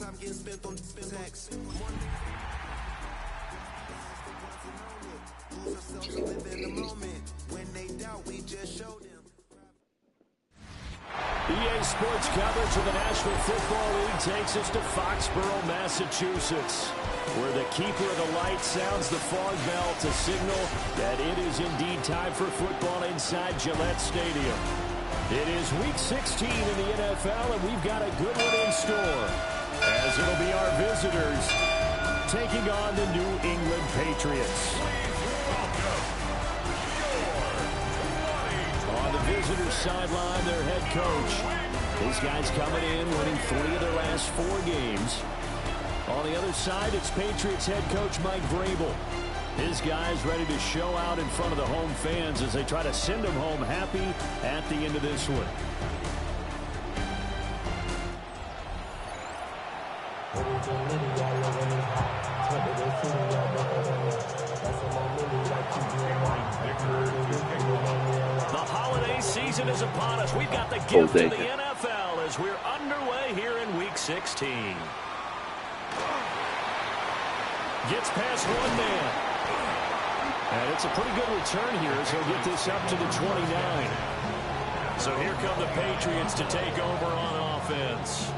EA Sports coverage of the National Football League takes us to Foxborough, Massachusetts, where the keeper of the light sounds the fog bell to signal that it is indeed time for football inside Gillette Stadium. It is Week 16 in the NFL, and we've got a good one in store, as it'll be our visitors taking on the New England Patriots. On the visitors' sideline, their head coach. These guys coming in, winning 3 of their last 4 games. On the other side, it's Patriots head coach Mike Vrabel. His guys ready to show out in front of the home fans as they try to send them home happy at the end of this one. The holiday season is upon us. We've got the gift of the NFL as we're underway here in Week 16. Gets past one man. And it's a pretty good return here as he'll get this up to the 29. So here come the Patriots to take over on offense.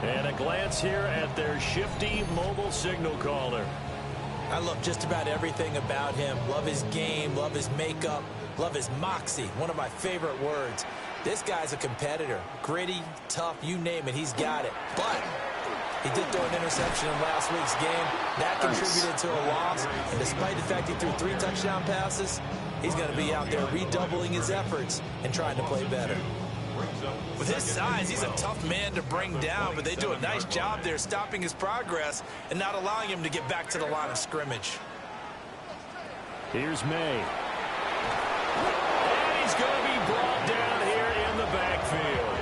And a glance here at their shifty mobile signal caller. I love just about everything about him. Love his game, love his makeup, love his moxie. One of my favorite words. This guy's a competitor. Gritty, tough, you name it, he's got it. But he did throw an interception in last week's game. That contributed to a loss. And despite the fact he threw 3 touchdown passes, he's going to be out there redoubling his efforts and trying to play better. With his size, he's a tough man to bring down, but they do a nice job there stopping his progress and not allowing him to get back to the line of scrimmage. Here's May. And he's going to be brought down here in the backfield.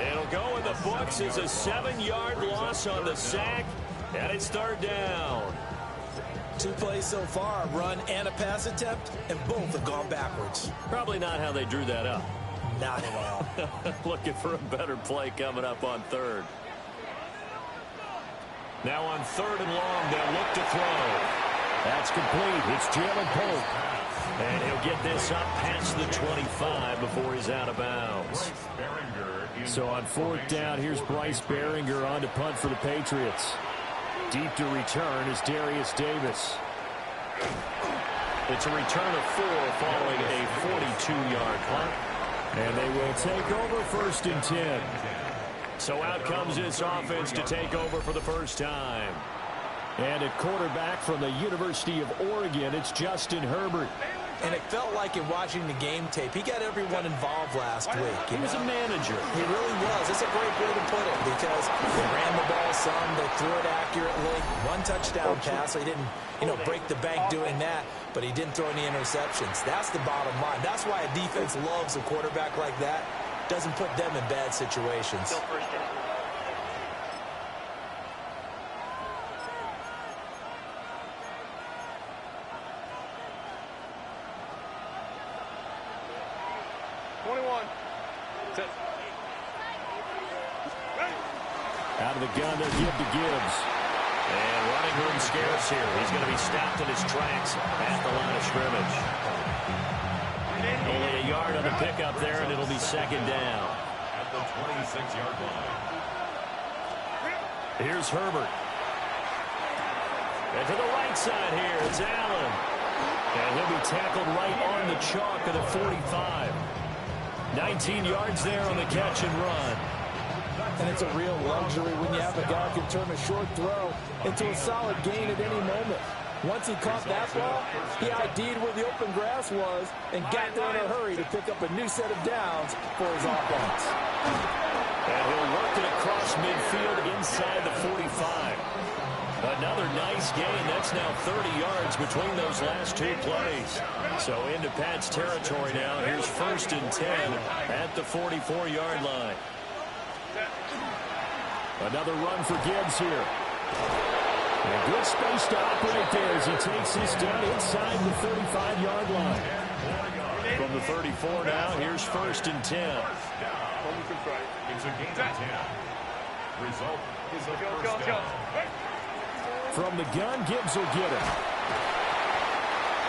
It'll go in the books as a 7-yard loss on the sack, and it's 3rd down. 2 plays so far, a run and a pass attempt, and both have gone backwards. Probably not how they drew that up. Not at all. Looking for a better play coming up on 3rd. Now on 3rd and long, they'll look to throw. That's complete. It's Jalen Polk. And he'll get this up past the 25 before he's out of bounds. So on 4th down, here's Bryce Behringer on to punt for the Patriots. Deep to return is Darius Davis. It's a return of 4 following a 42-yard punt. And they will take over 1st and 10. So out comes this offense to take over for the first time. And at quarterback from the University of Oregon, it's Justin Herbert. And it felt like in watching the game tape, he got everyone involved last week. He was a manager. He really was. It's a great way to put it because they ran the ball some, they threw it accurately. 1 touchdown pass. They didn't, break the bank doing that, but he didn't throw any interceptions. That's the bottom line. That's why a defense loves a quarterback like that. Doesn't put them in bad situations. Out of the gun, they'll give to Gibbs. And running room scarce here. He's going to be stopped in his tracks at the line of scrimmage. Only a yard on the pickup there, and it'll be 2nd down. At the 26-yard line. Here's Herbert. And to the right side here, it's Allen. And he'll be tackled right on the chalk of the 45. 19 yards there on the catch and run. And it's a real luxury when you have a guy who can turn a short throw into a solid gain at any moment. Once he caught that ball, he ID'd where the open grass was and got there in a hurry to pick up a new set of downs for his offense. And he'll work it across midfield inside the 45. Another nice gain. That's now 30 yards between those last 2 plays. So into Pat's territory now. Here's 1st and 10 at the 44-yard line. Another run for Gibbs here. And good space to operate there as he takes this down inside the 35-yard line. From the 34 now, here's 1st and 10. It's a gain of 10. Result is a first down. From the gun, Gibbs will get it.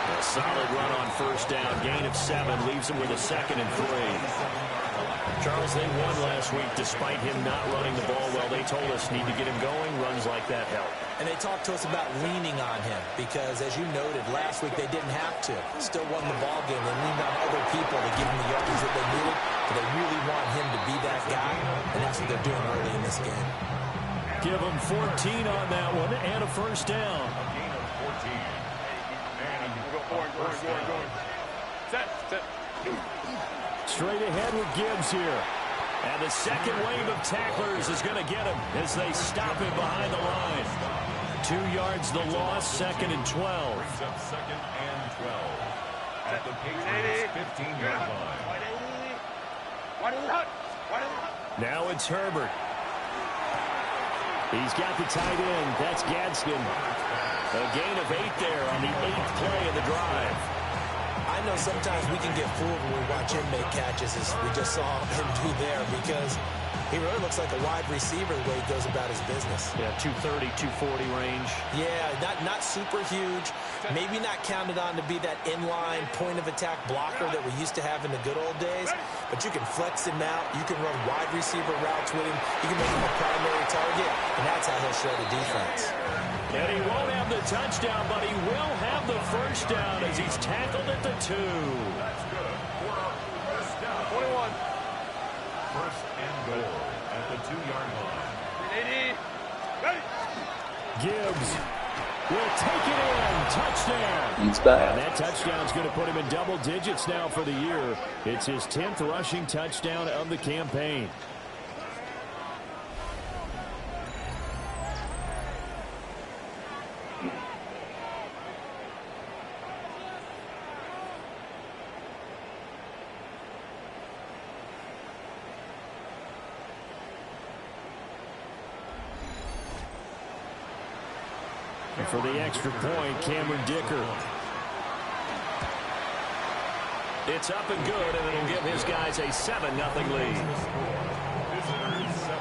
A solid run on first down. Gain of 7 leaves him with a 2nd and 3. Charles, they won last week despite him not running the ball well. They told us need to get him going. Runs like that help. And they talked to us about leaning on him because, as you noted, last week they didn't have to. Still won the ball game. They leaned on other people to give him the yards that they needed. But they really want him to be that guy, and that's what they're doing early in this game. Give him 14 on that one and a first down. A gain of 14. Set. Straight ahead with Gibbs here. And the second wave of tacklers is going to get him as they stop him behind the line. 2 yards the loss, 2nd and 12. Brings up 2nd and 12. At the Patriots' 15-yard line. Now it's Herbert. He's got the tight end. That's Gadsden. A gain of 8 there on the 8th play of the drive. I know sometimes we can get fooled when we watch him make catches, as we just saw him do there, because he really looks like a wide receiver the way he goes about his business. Yeah, 230, 240 range. Yeah, not super huge. Maybe not counted on to be that inline point-of-attack blocker that we used to have in the good old days, but you can flex him out. You can run wide receiver routes with him. You can make him a primary target, and that's how he'll show the defense. And he won't have the touchdown, but he will have the first down as he's tackled at the 2. That's good for a first down. 21. First and goal at the 2-yard line. Gibbs will take it in. Touchdown. He's back. And that touchdown's going to put him in double digits now for the year. It's his 10th rushing touchdown of the campaign. And for the extra point, Cameron Dicker. It's up and good, and it'll give his guys a 7-0 lead.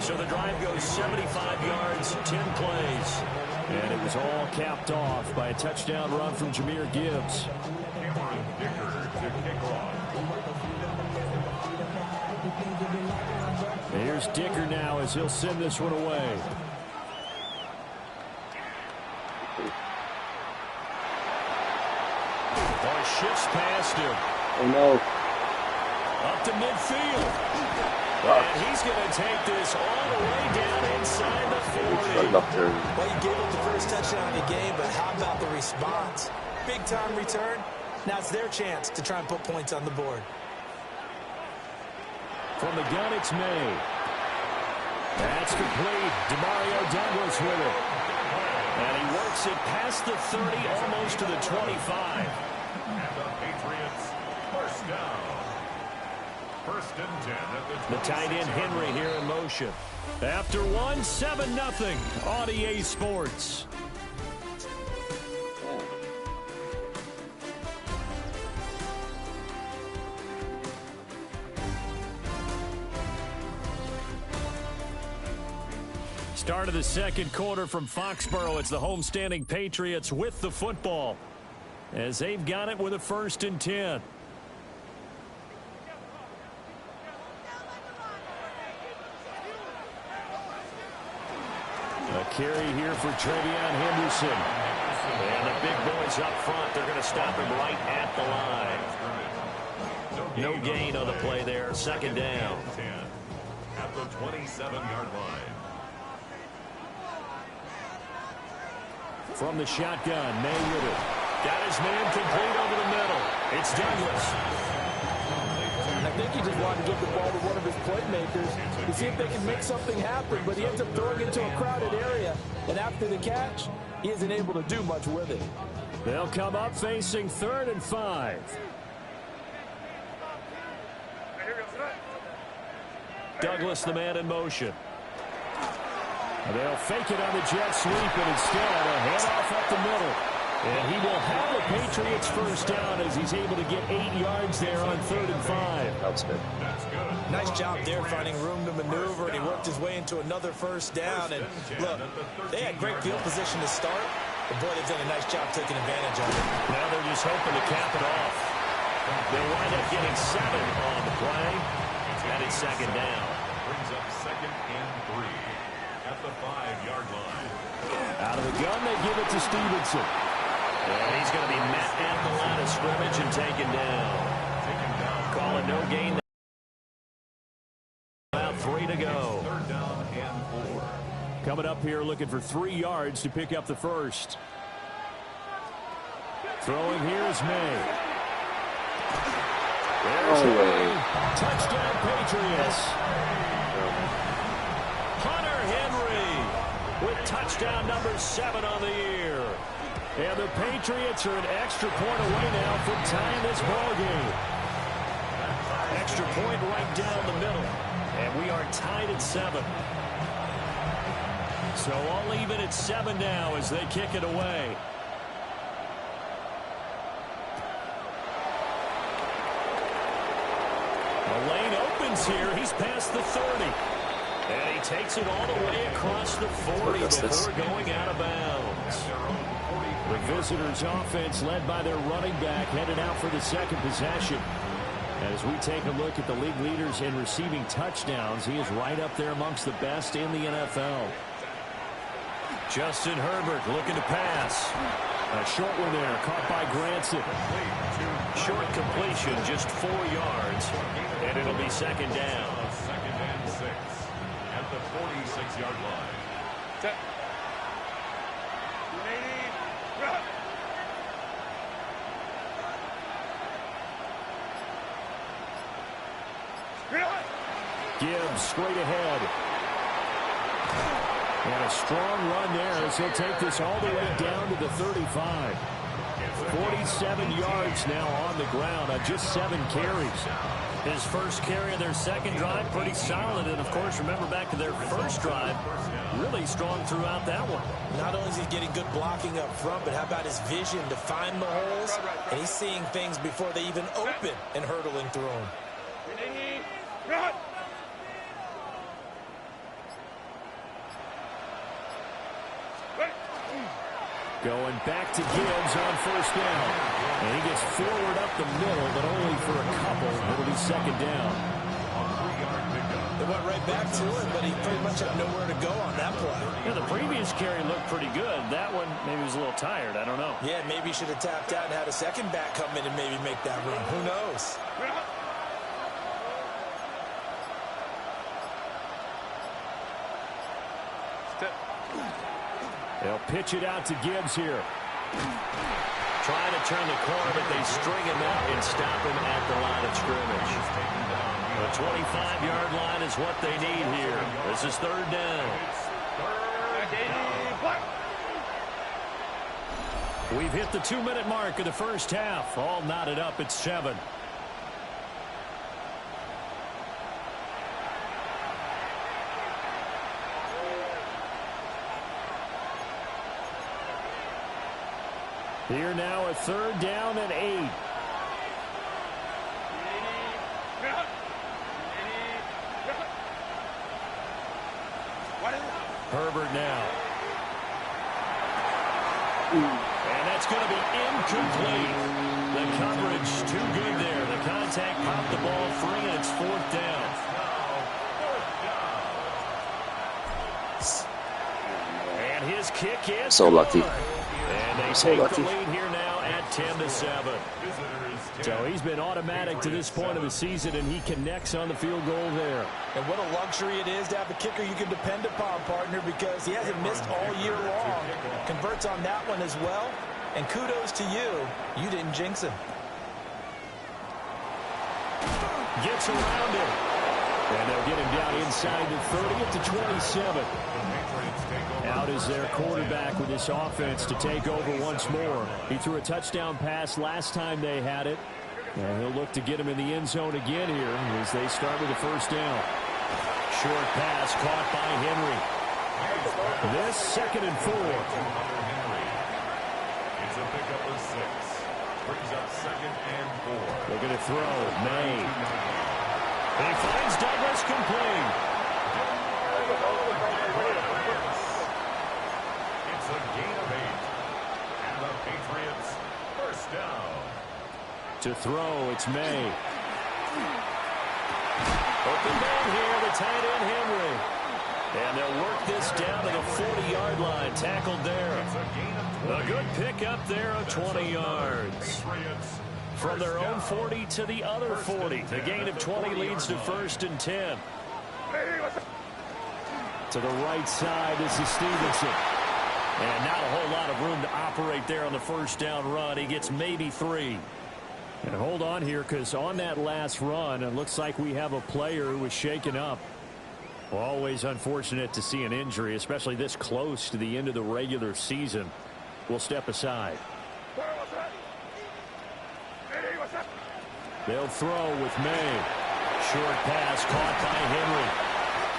So the drive goes 75 yards, 10 plays. And it was all capped off by a touchdown run from Jahmyr Gibbs. Cameron Dicker to kick off. Here's Dicker now as he'll send this one away. Shifts past him. Oh, no. Up to midfield. And he's going to take this all the way down inside the 40. Well, you gave up the first touchdown of the game, but how about the response? Big-time return. Now it's their chance to try and put points on the board. From the gun, it's May. That's complete. Demario Douglas with it. And he works it past the 30, almost to the 25. And the Patriots first down. First and 10 at the 26. The tight end Henry here in motion. After one, 7-0 on EA Sports. Start of the second quarter from Foxborough. It's the homestanding Patriots with the football, as they've got it with a 1st and 10. A carry here for Travion Henderson. And the big boys up front, they're going to stop him right at the line. No gain on the play there. 2nd down. At the 27-yard line. From the shotgun, May with it. Got his man complete over the middle. It's Douglas. I think he just wanted to give the ball to one of his playmakers to see if they can make something happen, but he ends up throwing it into a crowded area. And after the catch, he isn't able to do much with it. They'll come up facing 3rd and 5. Douglas, the man in motion. They'll fake it on the jet sweep, and instead a handoff up the middle. And he will have the Patriots first down as he's able to get 8 yards there on 3rd and 5. That's good. Nice job there finding room to maneuver, and he worked his way into another first down. And look, they had great field position to start, but boy, they've done a nice job taking advantage of it. Now they're just hoping to cap it off. They wind up getting 7 on the play, and it's 2nd down. Brings up 2nd and 3 at the 5-yard line. Out of the gun, they give it to Stevenson. And he's going to be met at the line of scrimmage and taken down. Call it no gain. About 3 to go. 3rd down and 4. Coming up here looking for 3 yards to pick up the first. Throwing here is May. There's May. Touchdown Patriots. Hunter Henry with touchdown number 7 on the year. And the Patriots are an extra point away now from tying this ball game. Extra point right down the middle. And we are tied at 7. So all even at 7 now as they kick it away. The lane opens here. He's past the 30. And he takes it all the way across the 40 before going out of bounds. The visitors' offense led by their running back headed out for the 2nd possession. As we take a look at the league leaders in receiving touchdowns, he is right up there amongst the best in the NFL. Justin Herbert looking to pass. A short one there, caught by Granson. Short completion, just 4 yards, and it'll be 2nd down. 2nd and 6 at the 46-yard line. Set. Gibbs straight ahead. And a strong run there as he'll take this all the way down to the 35. 47 yards now on the ground on just 7 carries. His first carry of their 2nd drive, pretty solid. And, of course, remember back to their first drive, really strong throughout that one. Not only is he getting good blocking up front, but how about his vision to find the holes? And he's seeing things before they even open and hurdling through them. Going back to Gibbs on first down. And he gets forward up the middle, but only for a couple. It'll be 2nd down. They went right back to it, but he pretty much had nowhere to go on that play. Yeah, the previous carry looked pretty good. That one, maybe he was a little tired. I don't know. Yeah, maybe he should have tapped out and had a 2nd back come in and maybe make that run. Who knows? They'll pitch it out to Gibbs here. Trying to turn the corner, but they string him out and stop him at the line of scrimmage. The 25-yard line is what they need here. This is 3rd down. We've hit the 2-minute mark of the first half. All knotted up at 7. Here now a 3rd down and 8. Herbert now. And that's going to be incomplete. The coverage too good there. The contact popped the ball free, and it's 4th down. And his kick is so lucky. And they take the lead here now at 10-7. So he's been automatic to this point of the season, and he connects on the field goal there. And what a luxury it is to have a kicker you can depend upon, partner, because he hasn't missed all year long. Converts on that one as well. And kudos to you. You didn't jinx him. Gets around him. And they'll get him down inside the 30 at the 27. Out is their quarterback with this offense to take over once more. He threw a touchdown pass last time they had it. And he'll look to get him in the end zone again here as they start with the 1st down. Short pass caught by Henry. This 2nd and 4. pickup of 6. Brings up 2nd and 4. Looking to throw. May. He finds Douglas complete. It's a gain of 8. And the Patriots first down. To throw, it's May. Open man here, the tight end Henry. And they'll work this down to the 40-yard line. Tackled there. A good pickup there of 20 yards. From their own 40 to the other 40. The gain of 20 leads to 1st and 10. To the right side, this is Stevenson. And not a whole lot of room to operate there on the first down run. He gets maybe 3. And hold on here, because on that last run, it looks like we have a player who was shaken up. Always unfortunate to see an injury, especially this close to the end of the regular season. We'll step aside. They'll throw with May. Short pass caught by Henry.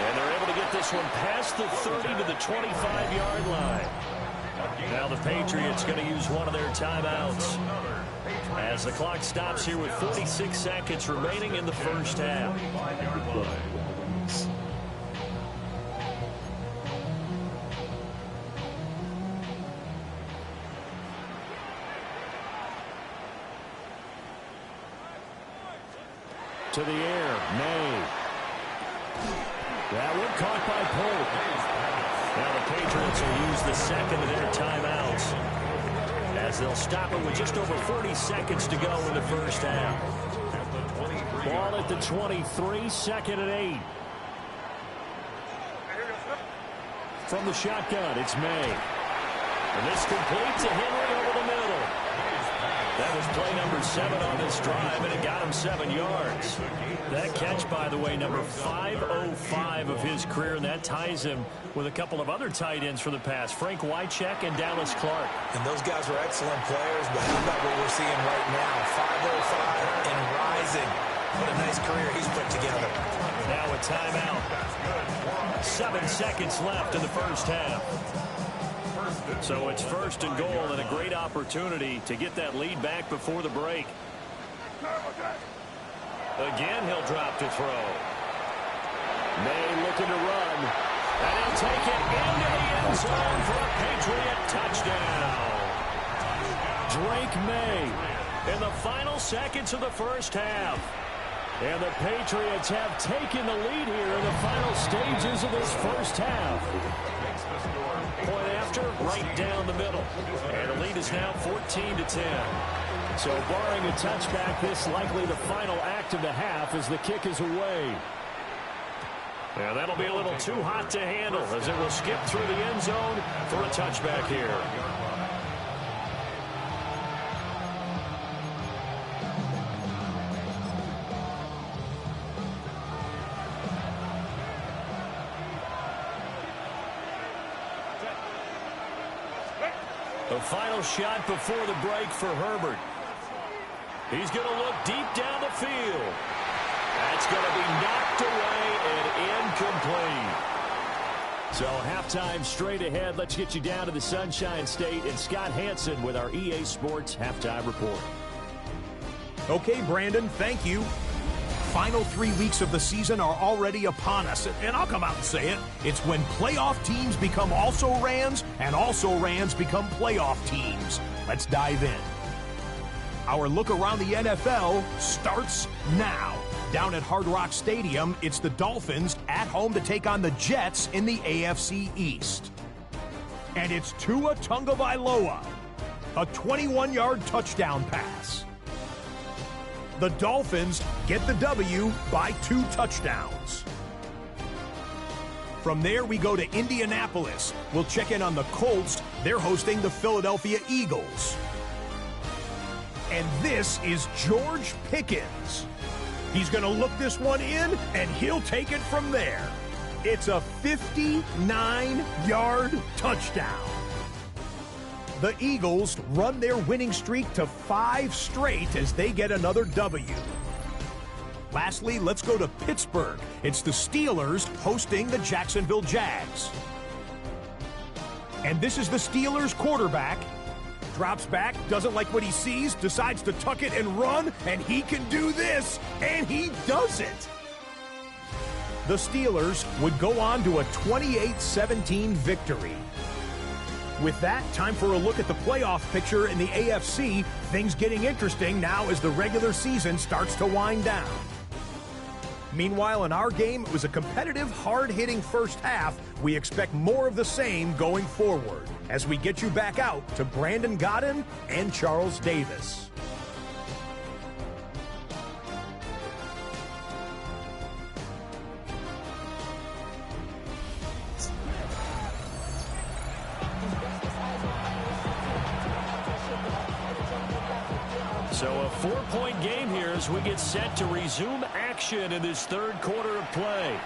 And they're able to get this one past the 30 to the 25-yard line. Now the Patriots going to use one of their timeouts as the clock stops here with 46 seconds remaining in the first half. To the air, May. That one caught by Pope. Now the Patriots will use the second of their timeouts as they'll stop it with just over 40 seconds to go in the first half. Ball at the 23, 2nd and 8. From the shotgun, it's May. And this complete to Henry over the middle. That was play number 7 on this drive, and it got him 7 yards. That catch, by the way, number 505 of his career, and that ties him with a couple of other tight ends for the past, Frank Wycheck and Dallas Clark. And those guys were excellent players, but how about what we're seeing right now? 505 and rising. What a nice career he's put together. Now a timeout. 7 seconds left in the first half. So it's 1st and goal, and a great opportunity to get that lead back before the break. Again, he'll drop to throw. May looking to run. And he'll take it into the end zone for a Patriot touchdown. Drake May in the final seconds of the first half. And the Patriots have taken the lead here in the final stages of this first half. Point after, right down the middle. And the lead is now 14-10. So barring a touchback, this likely the final act of the half as the kick is away. And that'll be a little too hot to handle as it will skip through the end zone for a touchback here. The final shot before the break for Herbert. He's going to look deep down the field. That's going to be knocked away and incomplete. So halftime straight ahead. Let's get you down to the Sunshine State and Scott Hansen with our EA Sports Halftime Report. Okay, Brandon, thank you. Final 3 weeks of the season are already upon us, and I'll come out and say it. It's when playoff teams become also-rans, and also-rans become playoff teams. Let's dive in. Our look around the NFL starts now. Down at Hard Rock Stadium, it's the Dolphins at home to take on the Jets in the AFC East. And it's Tua Tagovailoa, a 21-yard touchdown pass. The Dolphins get the W by 2 touchdowns. From there, we go to Indianapolis. We'll check in on the Colts. They're hosting the Philadelphia Eagles. And this is George Pickens. He's going to look this one in, and he'll take it from there. It's a 59-yard touchdown. The Eagles run their winning streak to 5 straight as they get another W. Lastly, let's go to Pittsburgh. It's the Steelers hosting the Jacksonville Jags. And this is the Steelers quarterback, Drops back, doesn't like what he sees, decides to tuck it and run, and he can do this, and he does it. The Steelers would go on to a 28-17 victory. With that, time for a look at the playoff picture in the AFC. Things getting interesting now as the regular season starts to wind down. Meanwhile, in our game, it was a competitive, hard-hitting first half. We expect more of the same going forward as we get you back out to Brandon Godden and Charles Davis. So a 4-point game here as we get set to resume action in this third quarter of play.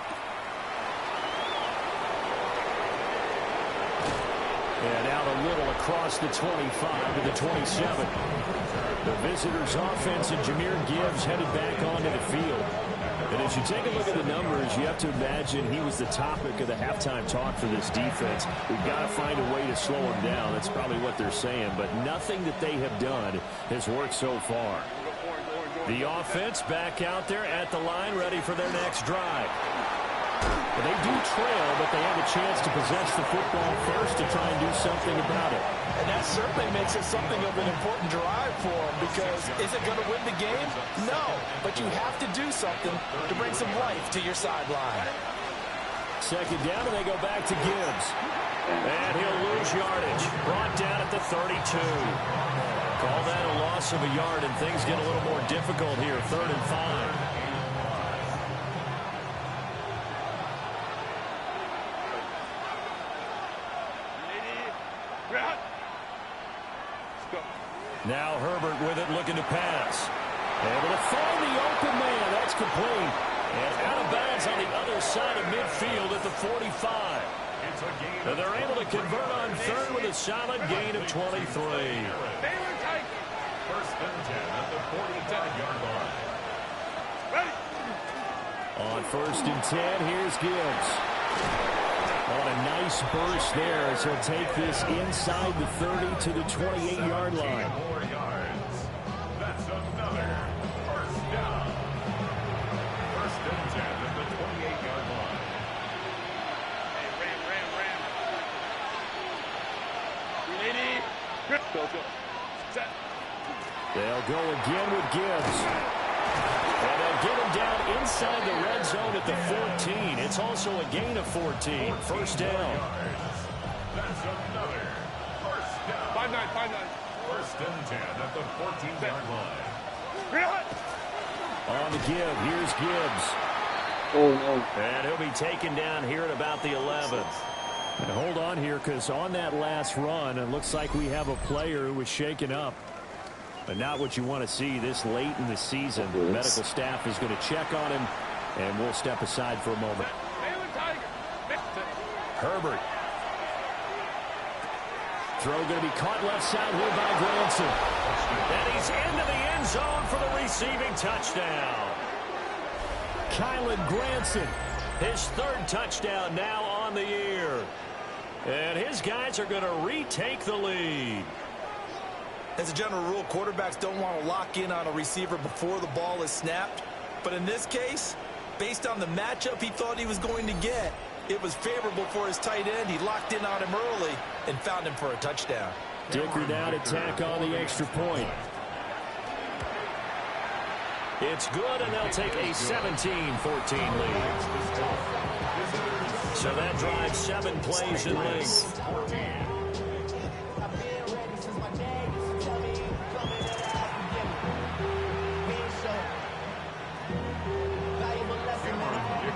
And out a little across the 25 to the 27. The visitors' offense and Jahmyr Gibbs headed back onto the field. And as you take a look at the numbers, you have to imagine he was the topic of the halftime talk for this defense. We've got to find a way to slow him down. That's probably what they're saying. But nothing that they have done has worked so far. The offense back out there at the line, ready for their next drive. Well, they do trail, but they have a chance to possess the football first to try and do something about it. And that certainly makes it something of an important drive for them, because is it going to win the game? No, but you have to do something to bring some life to your sideline. Second down, and they go back to Gibbs. And he'll lose yardage. Brought down at the 32. Call that a loss of a yard, and things get a little more difficult here. 3rd and 5. Now Herbert with it, looking to pass. Able to find the open man. That's complete. And out of bounds on the other side of midfield at the 45. And they're able to convert on 3rd with a solid gain of 23. First and 10 at the 47-yard line. On 1st and 10, here's Gibbs. On a nice burst there as he'll take this inside the 30 to the 28-yard line. More yards. That's another first down. First and 10 at the 28-yard line. Hey, ram. Lady. Go. Set. They'll go again with Gibbs. And they'll get him down inside the red zone at the 14. It's also a gain of 14. First down. That's another first down. 5-9. First and 10 at the 14-yard line. On the give, here's Gibbs. Oh, no. And he'll be taken down here at about the 11th. And hold on here, because on that last run, it looks like we have a player who was shaken up. But not what you want to see this late in the season. The medical staff is going to check on him, and we'll step aside for a moment. Herbert. Throw going to be caught left side here by Granson. And he's into the end zone for the receiving touchdown. Kylan Granson, his 3rd touchdown now on the year. And his guys are going to retake the lead. As a general rule, quarterbacks don't want to lock in on a receiver before the ball is snapped. But in this case, based on the matchup he thought he was going to get, it was favorable for his tight end. He locked in on him early and found him for a touchdown. Dicker now to tack on the extra point. It's good, and they'll take a 17-14 lead. So that drives 7 plays in length.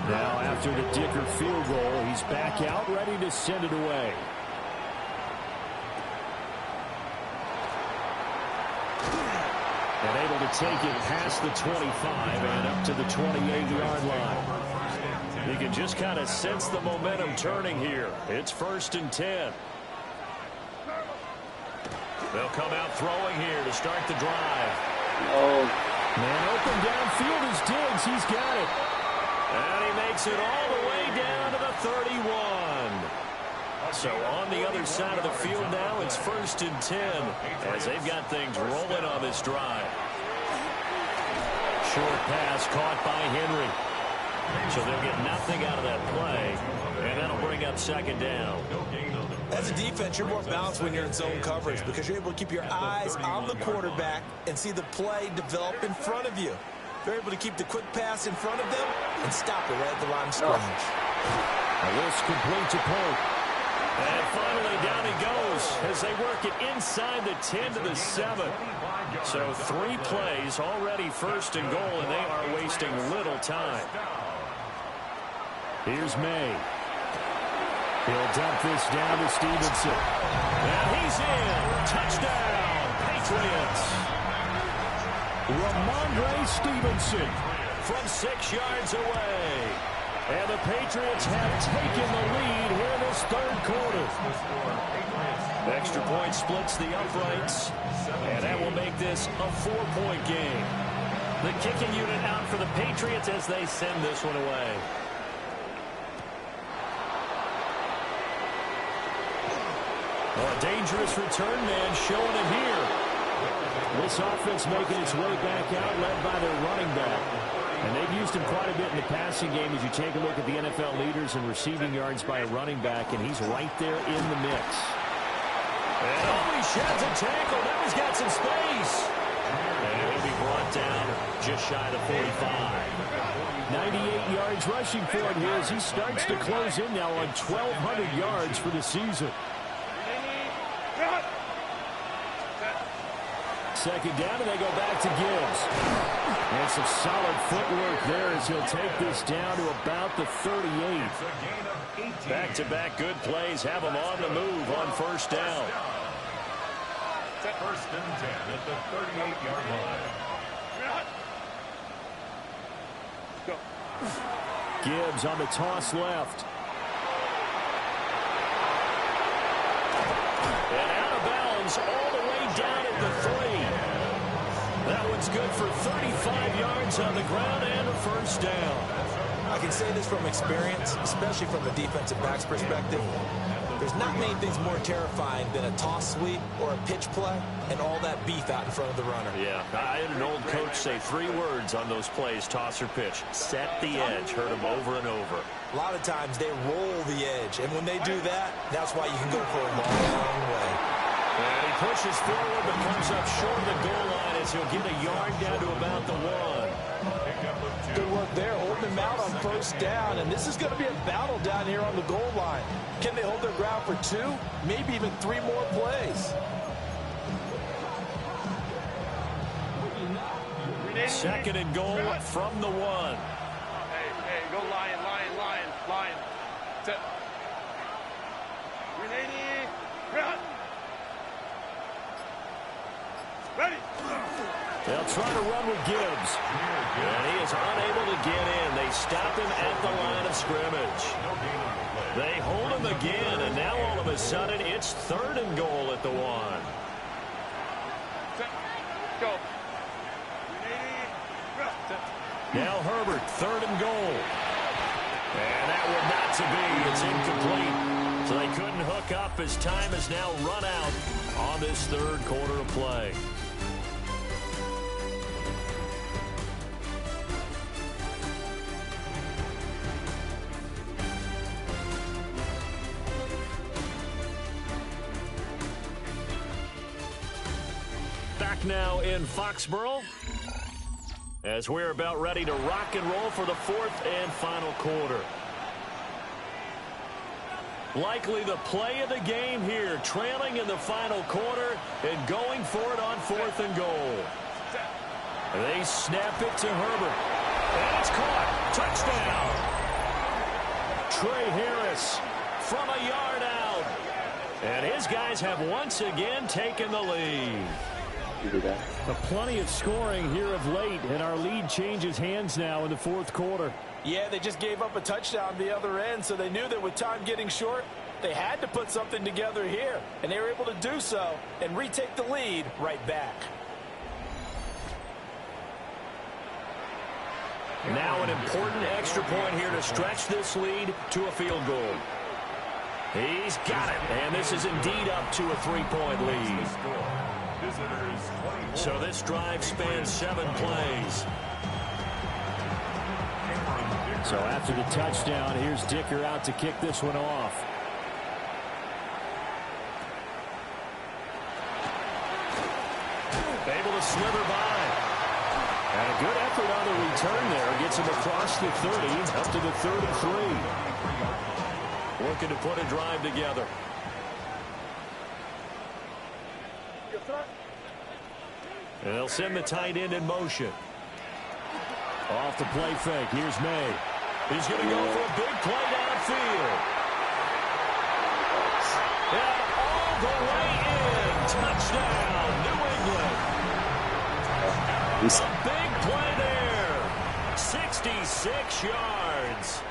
Now, after the Dicker field goal, he's back out, ready to send it away. And able to take it past the 25 and up to the 28-yard line. You can just kind of sense the momentum turning here. It's 1st and 10. They'll come out throwing here to start the drive. Oh. Man open downfield is Diggs. He's got it. And he makes it all the way down to the 31. So on the other side of the field now, it's 1st and 10 as they've got things rolling on this drive. Short pass caught by Henry. So they'll get nothing out of that play, and that'll bring up 2nd down. As a defense, you're more balanced when you're in zone coverage because you're able to keep your eyes on the quarterback and see the play develop in front of you. They're able to keep the quick pass in front of them and stop it right at the line of scrimmage. This complete to Pope. And finally down he goes as they work it inside the 10 to the 7. So 3 plays already 1st and goal, and they are wasting little time. Here's May. He'll dump this down to Stevenson. And he's in. Touchdown, Patriots. Ramondre Stevenson from 6 yards away. And the Patriots have taken the lead here in this 3rd quarter. Extra point splits the uprights, and that will make this a 4-point game. The kicking unit out for the Patriots as they send this one away. A dangerous return man showing it here. This offense making its way back out, led by their running back. And they've used him quite a bit in the passing game as you take a look at the NFL leaders in receiving yards by a running back, and he's right there in the mix. And he sheds a tackle. Now he's got some space. And he'll be brought down just shy of the 45. 98 yards rushing for him here as he starts to close in now on 1,200 yards for the season. 2nd down, and they go back to Gibbs. And some solid footwork there as he'll take this down to about the 38. Back-to-back good plays have him on the move on 1st down. 1st and 10 at the 38-yard line. Go. Gibbs on the toss left. And out of bounds all the way down at the 3. That one's good for 35 yards on the ground and a 1st down. I can say this from experience, especially from the defensive back's perspective. There's not many things more terrifying than a toss sweep or a pitch play and all that beef out in front of the runner. Yeah, I had an old coach say 3 words on those plays, toss or pitch. Set the edge. Heard him over and over. A lot of times they roll the edge, and when they do that, that's why you can go for a long way. And he pushes forward but comes up short of the goal line as he'll get a yard down to about the 1. Good work there, holding him out on 1st down, and this is going to be a battle down here on the goal line. Can they hold their ground for 2, maybe even 3 more plays? 2nd and goal from the 1. Hey, go lion. Set. Ready. They'll try to run with Gibbs. And he is unable to get in. They stop him at the line of scrimmage. They hold him again, and now all of a sudden it's 3rd and goal at the 1. Set. Go. Now Herbert, 3rd and goal. And that would not to be. It's incomplete. So they couldn't hook up as time has now run out on this 3rd quarter of play. Back now in Foxborough as we're about ready to rock and roll for the 4th and final quarter. Likely the play of the game here, trailing in the final quarter and going for it on 4th and goal. They snap it to Herbert. And it's caught. Touchdown. Trey Harris from a yard out. And his guys have once again taken the lead. Plenty of scoring here of late, and our lead changes hands now in the 4th quarter. Yeah, they just gave up a touchdown the other end, so they knew that with time getting short, they had to put something together here, and they were able to do so and retake the lead right back. Now an important extra point here to stretch this lead to a field goal. He's got it, and this is indeed up to a 3-point lead. So this drive spans 7 plays. So after the touchdown, here's Dicker out to kick this one off. Able to slither by. And a good effort on the return there. Gets him across the 30, up to the 33. Looking to put a drive together. And they'll send the tight end in motion. Off the play fake. Here's May. He's going to go for a big play downfield. And all the way in. Touchdown, New England. A big play there. 66 yards.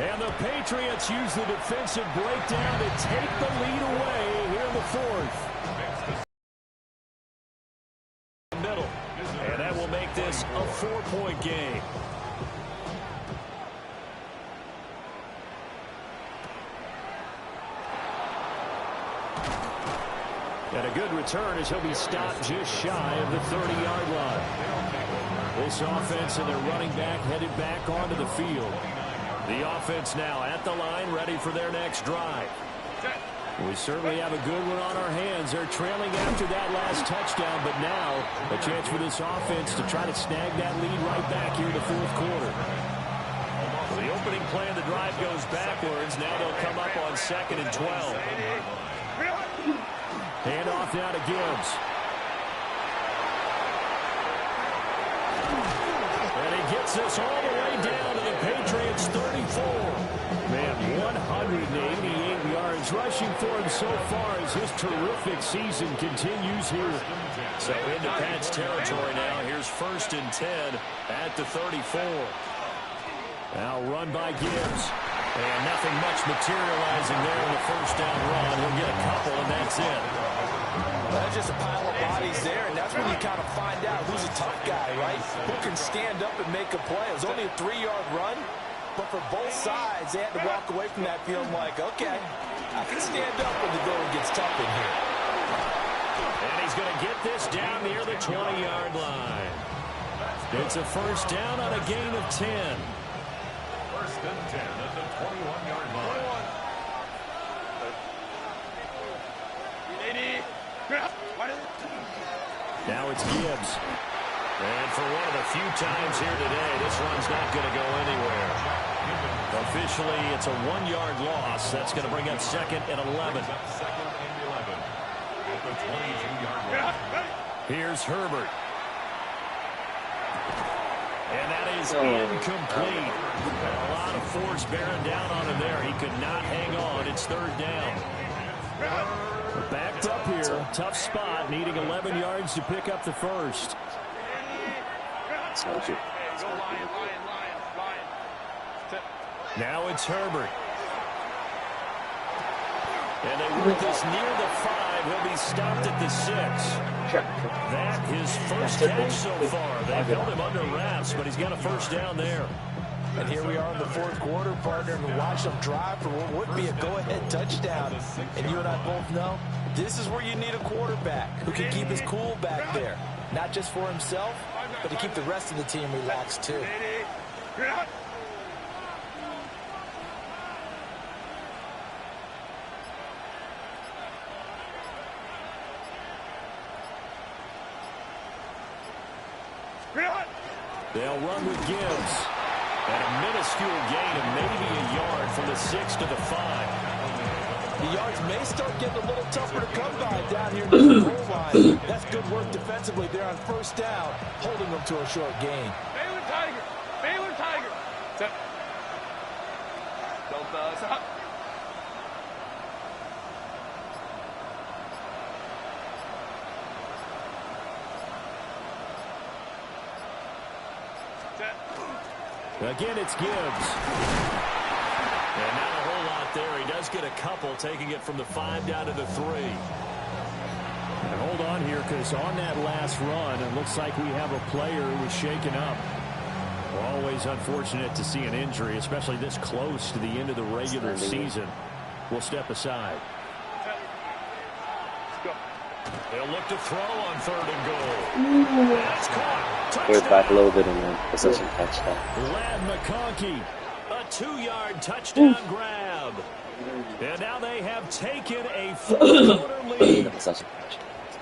And the Patriots use the defensive breakdown to take the lead away here in the fourth. Middle. And that will make this a 4-point game. And a good return as he'll be stopped just shy of the 30-yard line. This offense and their running back headed back onto the field. The offense now at the line, ready for their next drive. We certainly have a good one on our hands. They're trailing after that last touchdown, but now a chance for this offense to try to snag that lead right back here in the fourth quarter. The opening play of the drive goes backwards. Now they'll come up on 2nd and 12. Handoff now to Gibbs. And he gets this all the way down to the Patriots' 34. Man, 188 yards rushing for him so far as his terrific season continues here. So into Pat's territory now. Here's 1st and 10 at the 34. Now run by Gibbs. And nothing much materializing there in the first down run. He'll get a couple, and that's it. That's just a pile of bodies there, and that's when you kind of find out who's a tough guy, right? Who can stand up and make a play. It was only a 3-yard run, but for both sides, they had to walk away from that field like, okay, I can stand up when the going gets tough in here. And he's going to get this down near the 20-yard line. It's a first down on a gain of 10. 1st and 10 at the 21-yard line. Now it's Gibbs. And for one of the few times here today, this run's not going to go anywhere. Officially, it's a 1-yard loss. That's going to bring up 2nd and 11. 2nd and 11 at the 22-yard line. Here's Herbert. And that is incomplete. And a lot of force bearing down on him there. He could not hang on. It's 3rd down. Backed up here. Tough spot. Needing 11 yards to pick up the first. Now it's Herbert. And they work this near the 5. He'll be stopped at the 6. That his first catch so far. They've held him under wraps, but he's got a first down there. And here we are in the fourth quarter, partner, and we watch them drive for what would be a go-ahead touchdown. And you and I both know this is where you need a quarterback who can keep his cool back there. Not just for himself, but to keep the rest of the team relaxed too. They'll run with Gibbs. And a minuscule gain of maybe a yard from the 6 to the 5. The yards may start getting a little tougher to come by down here near the goal line. That's good work defensively there on first down, holding them to a short gain. Baylor Tiger. Baylor Tiger. Set. Don't stop. Again, it's Gibbs. And not a whole lot there. He does get a couple, taking it from the 5 down to the 3. And hold on here, because on that last run, it looks like we have a player who was shaken up. Always unfortunate to see an injury, especially this close to the end of the regular season. will step aside. They'll look to throw on 3rd and goal. That's caught. We're back a little bit in the possession touchdown. Lad McConkey, a 2-yard touchdown grab. And now they have taken a 4-quarter lead.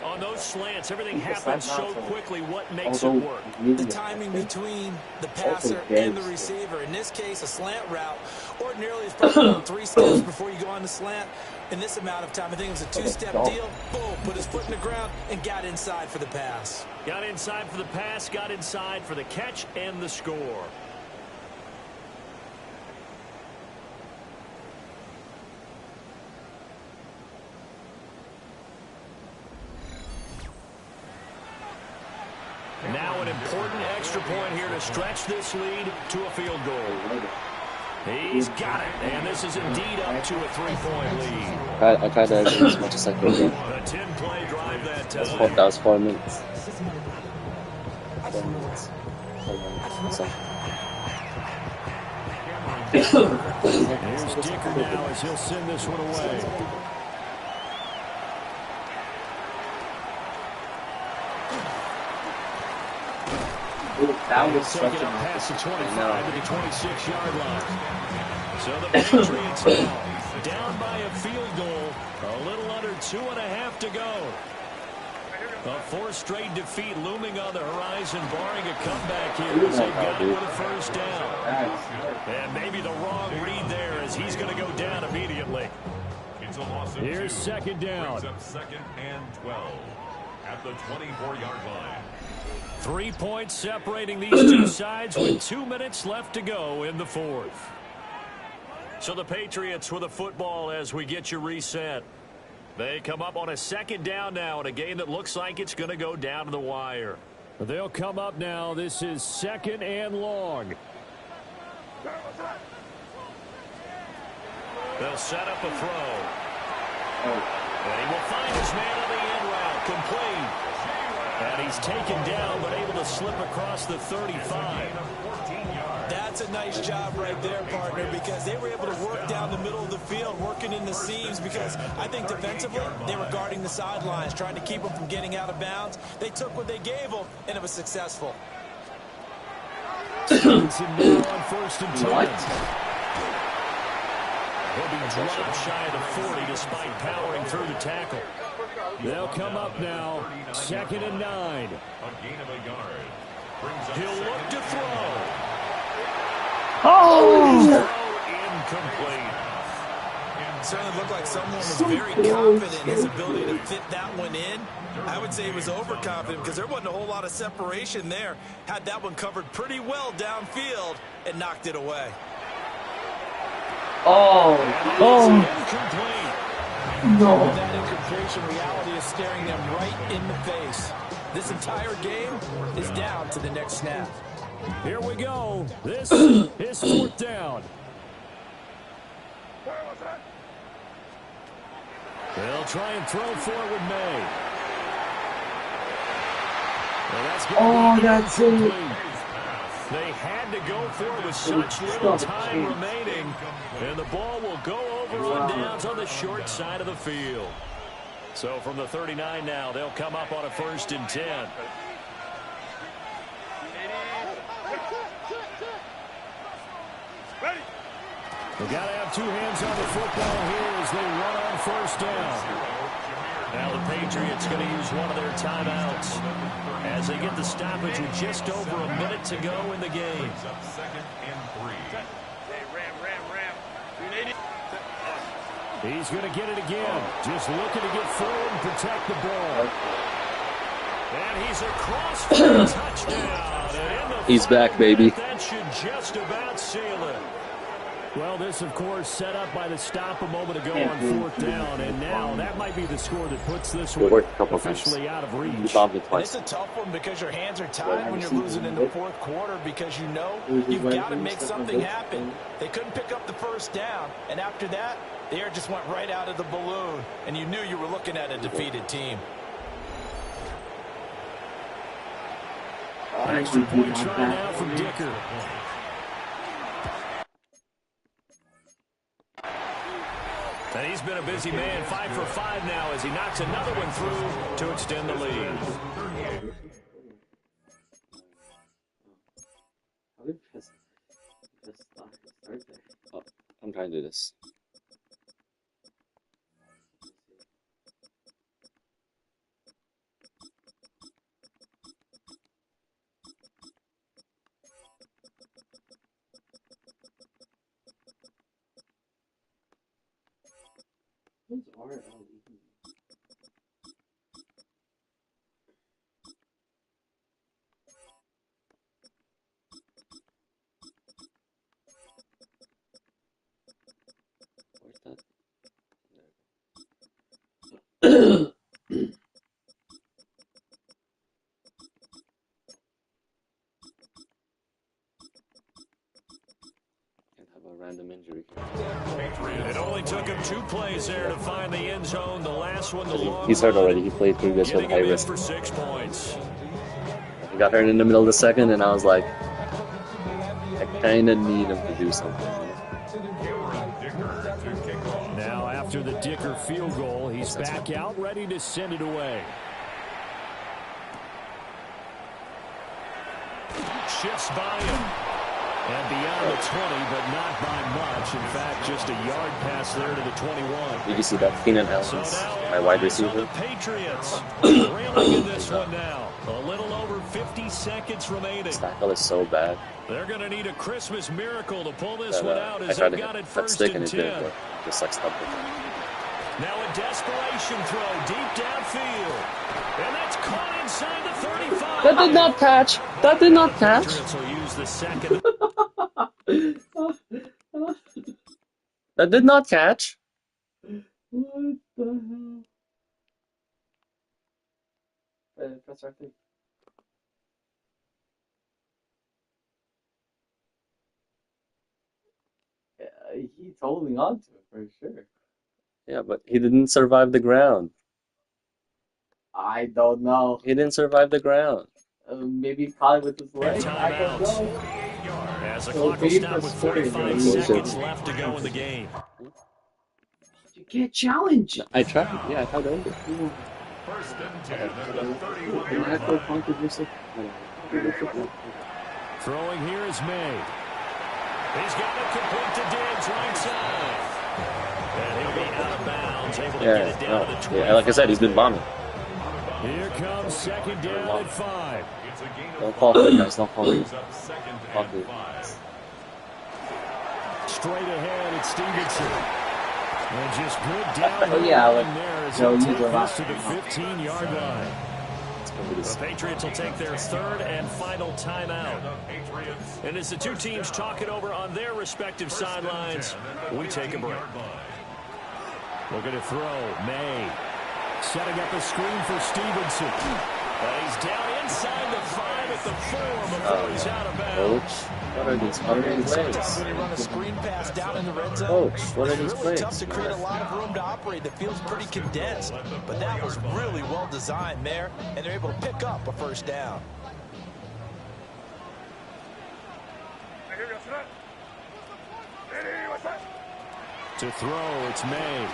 On those slants, everything happens so quickly. What makes it work? The timing between the passer and the receiver. In this case, a slant route. Ordinarily, it's probably 3 steps before you go on the slant. In this amount of time, I think it was a 2-step deal. Boom, put his foot in the ground and got inside for the pass. Got inside for the pass, got inside for the catch and the score. Now an important extra point here to stretch this lead to a field goal. He's got it, and this is indeed up to a 3-point lead. I tried to do as much as I could. A 10-play drive that time. That was 4 minutes. 4 minutes. Here's Dicker now as he'll send this one away. That was such a pass to 25 to the 26-yard line. So the Patriots now down by a field goal, a little under 2.5 to go. A 4th straight defeat looming on the horizon, barring a comeback here as they got with a 1st down. And maybe the wrong read there as he's going to go down immediately. Here's 2nd down. 2nd and 12 at the 24-yard line. 3 points separating these two sides with 2 minutes left to go in the 4th. So the Patriots with a football as we get you reset. They come up on a 2nd down now in a game that looks like it's going to go down to the wire. They'll come up now. This is 2nd and long. They'll set up a throw. And he will find his man on the end route. Complete. And he's taken down, but able to slip across the 35. That's a nice job right there, partner, because they were able to work down the middle of the field, working in the seams, because I think defensively they were guarding the sidelines, trying to keep them from getting out of bounds. They took what they gave them, and it was successful. Johnson now on 1st and 10. He'll be dropped shy of the 40 despite powering through the tackle. They'll come up now, 2nd and 9. A gain of a yard. He'll look to throw. Oh! Incomplete. Certainly looked like someone was very confident in his ability to fit that one in. I would say he was overconfident because there wasn't a whole lot of separation there. Had that one covered pretty well downfield and knocked it away. Oh! Oh! Incomplete. No! That incompletion reality is staring them right in the face. This entire game is down to the next snap. Here we go. This is 4th down. They'll try and throw forward May. Well, that's it. They had to go for it with such little time remaining. And the ball will go over on downs on the short side of the field. So from the 39 now, they'll come up on a 1st and 10. They've got to have 2 hands on the football here as they run on 1st down. Now the Patriots going to use one of their timeouts as they get the stoppage with just over a minute to go in the game. 2nd and 3. He's going to get it again. Just looking to get forward and protect the ball. And he's across for a touchdown. And in the He's back, baby. That should just about seal it. Well, this, of course, set up by the stop a moment ago on 4th down, and now that might be the score that puts this one officially out of reach. It's a tough one because your hands are tied when you're losing in the 4th quarter because you know you've got to make something happen. They couldn't pick up the 1st down, and after that, the air just went right out of the balloon, and you knew you were looking at a defeated team. Extra point try now from Dicker. And he's been a busy man, 5 for 5 now as he knocks another one through to extend the lead. Oh, I'm trying to do this. What's RLE? Where's that? Can't have a random injury. It only took him 2 plays there to find the end zone. The last one, the long He's hurt run, already. He played previous with getting high him in risk. for 6 points. He got hurt in the middle of the second, and I was like, I kind of need him to do something. Now after the Dicker field goal, he's back out ready to send it away. Shifts by him. And beyond the 20, but not by much. In fact, just a yard pass there to the 21. Did you see that? Keenan Allen, my wide receiver. The Patriots railing in this one now. A little over 50 seconds remaining. This tackle is so bad. They're going to need a Christmas miracle to pull this one out I as tried they've to got hit it that first stick and and it 10. did, but just like stopped it. Now a desperation throw deep downfield. And that's caught inside the 35. That did not catch. That did not catch. Patriots will use the second. That did not catch. What the hell? Press our thing. Yeah, he's holding on to it for sure. Yeah, but he didn't survive the ground. I don't know. He didn't survive the ground. Maybe he caught it with his leg. I don't know. As the So clock will paid stop for with scoring, 45 man. seconds left to go in the game. You can't challenge. I tried. Yeah, I tried to end it. First and 10 at the 31 An yard actual line. controversial. Throwing here is May. He's got it complete to Diggs, right side. And he'll be out of bounds, able to get it down to the 20. Yeah, like I said, he's been bombing. Here comes second down at 5. It's a gain of Don't fall for it, guys. Don't fall for it. up second Fuck and it. 5. Straight ahead, it's Stevenson. And just good down Oh, yeah, like, there as no, he'll you take were not. this to the 15-yard line. The This. Patriots will take their third and final timeout. The Patriots And as the two teams talk it over on their respective sidelines, we take a break. Looking to throw, May. Setting up a screen for Stevenson. He's down inside the 5 at the 4 before he's out of bounds. Coach, what are these fucking plays? When you run a screen pass down in the red zone, Coach, what are it's these really plays? tough to create a lot of room to operate that feels pretty condensed. But that was really well designed there, and they're able to pick up a first down. To throw, it's May.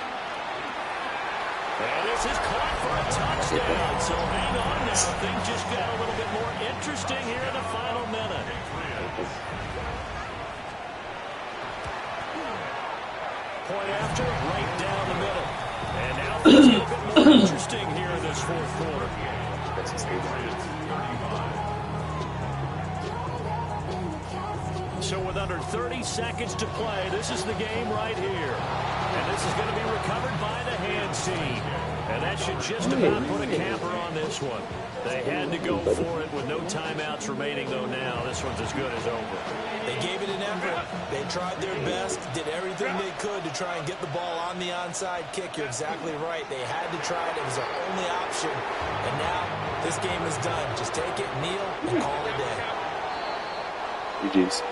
And this is caught for a touchdown. So hang on now. Things just got a little bit more interesting here in the final minute. Point after, right down the middle. And now things get a bit more interesting here in this fourth quarter. So with under 30 seconds to play, this is the game right here. And this is going to be recovered by the hands team. And that should just about put a capper on this one. They had to go for it with no timeouts remaining, though now. This one's as good as over. They gave it an effort. They tried their best, did everything they could to try and get the ball on the onside kick. You're exactly right. They had to try it. It was their only option. And now this game is done. Just take it, kneel, and call it a day. GG's.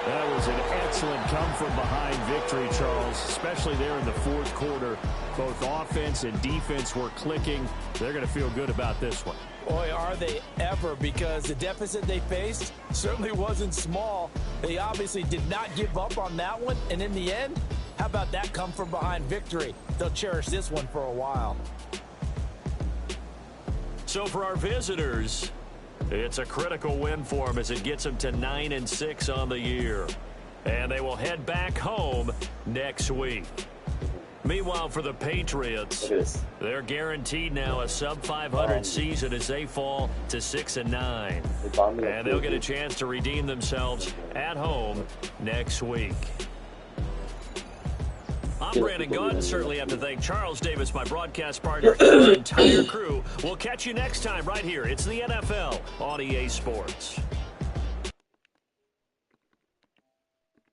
That was an excellent come-from-behind victory, Charles, especially there in the fourth quarter. Both offense and defense were clicking. They're going to feel good about this one. Boy, are they ever, because the deficit they faced certainly wasn't small. They obviously did not give up on that one, and in the end, How about that come from behind victory? They'll cherish this one for a while. So for our visitors, it's a critical win for them as it gets them to 9-6 on the year. And they will head back home next week. Meanwhile, for the Patriots, they're guaranteed now a sub-500 season as they fall to 6-9. And they'll get a chance to redeem themselves at home next week. I'm Brandon Gunn. Certainly have to thank Charles Davis, my broadcast partner, and our entire crew. We'll catch you next time right here. It's the NFL on EA Sports.